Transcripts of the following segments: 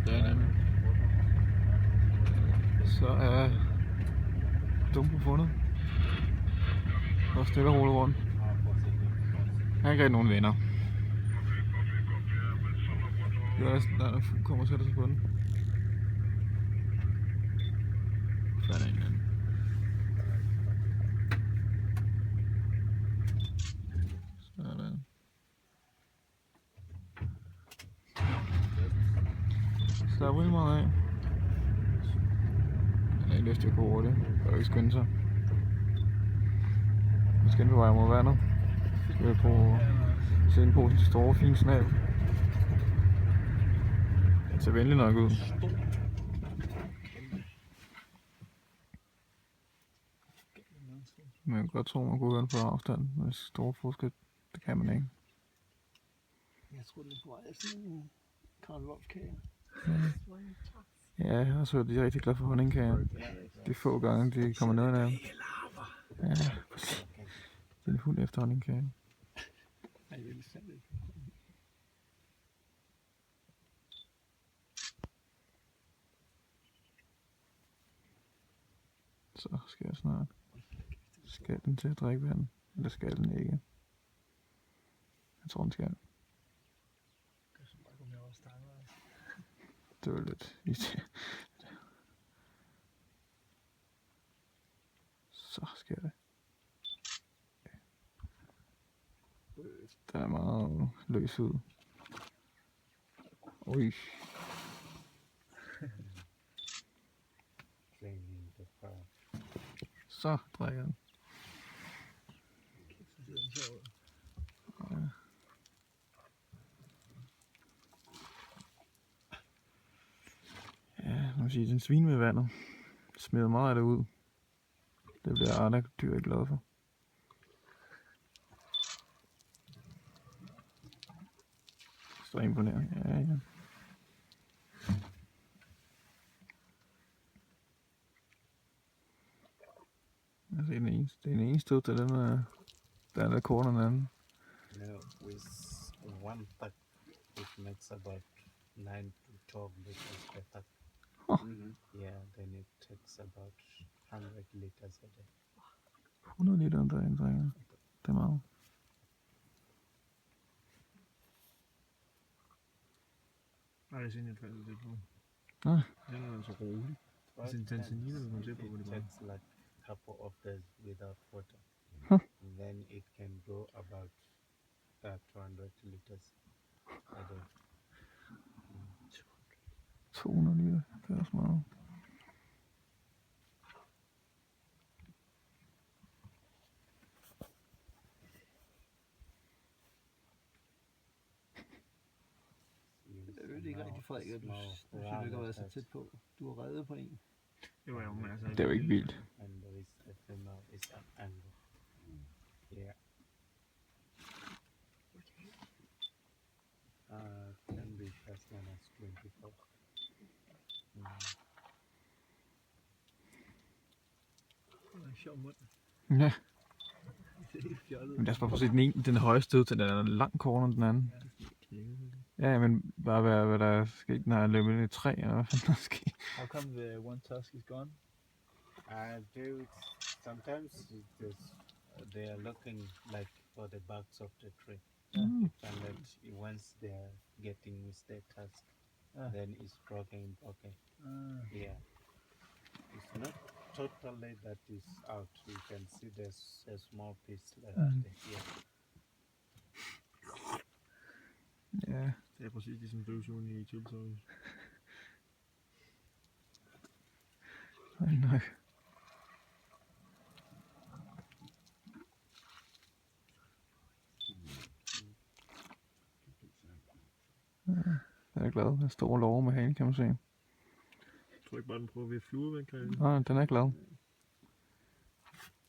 Ja, nemlig. Så er Dumbo fundet. Og stille og roligt rundt. Han har ikke rigtig nogen venner. Der kommer og sætter sig på den. Så er der en anden. Sådan. Så der er rimelig meget af. Jeg har ikke lyst til at gå hurtigt. Jeg kan ikke skynde sig. Vi skal ind på vej mod vandet. Vi skal på se på sin store, fine snab. Den ser venlig nok ud. Men jeg kan godt tro, man kunne høre den på afstand med store forskel. Det kan man ikke. Jeg tror, det er på vej sådan en Karl Rolf-kage. Ja, jeg har også hørt, at de er rigtig glade for honningkager. De få gange, de kommer ned af dem. Ja, præcis. Det er en hund efter honningkagen. Ej, det er lidt sandt. Så skal jeg snart. Skal den til at drikke vand? Eller skal den ikke? Jeg tror, den skal. Det var lidt irriterende. Så skal det. Der er meget løs ud. Ui. Så drikker den. Ja. Ja, nu siger den svin med vandet. Smider meget af det ud. Det bliver andre dyr ikke glade for. Så imponerende. Ja, ja. Altså, det er den eneste ud til den der er kortere end anden. No, with one pack, it makes about 9 to 12 liters per pack. Yeah, then it takes about 100 liters a day. 100 liter om dagen, drikker. Det er meget. Nej, jeg synes, jeg faldt lidt på. Nej. Den er altså rolig. Altså en Tanzania, der kommer til på, hvor det It bare. takes like a couple of days without water. Huh. Then it can go about 200 liters a day. 200 liter, det er også meget. Jeg ved ikke rigtig, Frederik, at du synes ikke at være så tæt på. Du har reddet på en. Jo, men altså... Det er jo ikke vildt. And there is the female is an angle. Yeah. Can be as long as 24. Det er en sjov mund. Ja, Det er helt fjollet. men lad os bare prøve at se den højeste ud til den er langt kortere end den anden. Ja, men bare hvad der er sket, den har løbet i et træ, eller hvad fanden der er sket. How come the one tusk is gone? They sometimes they are looking like for the backs of the tree. Mm. And that once they are getting with their task, then it's broken. Okay. Yeah. It's not totally that is out. You can see there's a small piece left here. Ja, Det er præcis ligesom døvsugen i tiltøjet. nok. Ja, den er glad. Den er stor lov med halen, kan man se. Jeg tror ikke bare, den prøver ved at flyve væk, Karl. Nej, den er glad.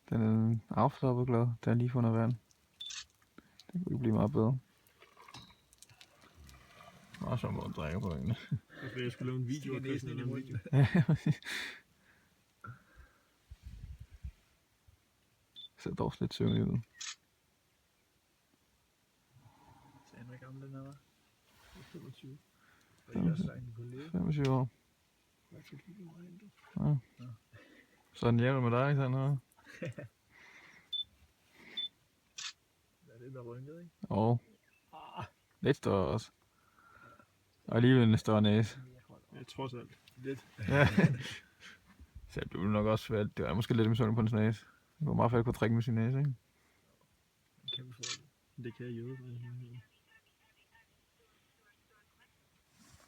Den er afslappet glad. Den er lige fundet vand. Det kunne ikke blive meget bedre. Meget sjovt måde at drikke på egentlig. Jeg skulle lave en video af Christian eller en video. Ja, præcis. Ser dog lidt søvnig ud. Så hvor gammel den er, var? 25. Og jeg er også en kollega. 25 år. Hvad fik du nu rent? Så er den jævn med dig, sådan noget. Er det der rynket, ikke? Og lidt større også. Og alligevel en større næse. Ja, trods alt. Lidt. Ja. Så det blev nok også svært. Det var måske lidt misundelig på hans næse. Det var meget fedt at kunne trække med sin næse, ikke? Kæmpe fordel. Det kan jeg jøde.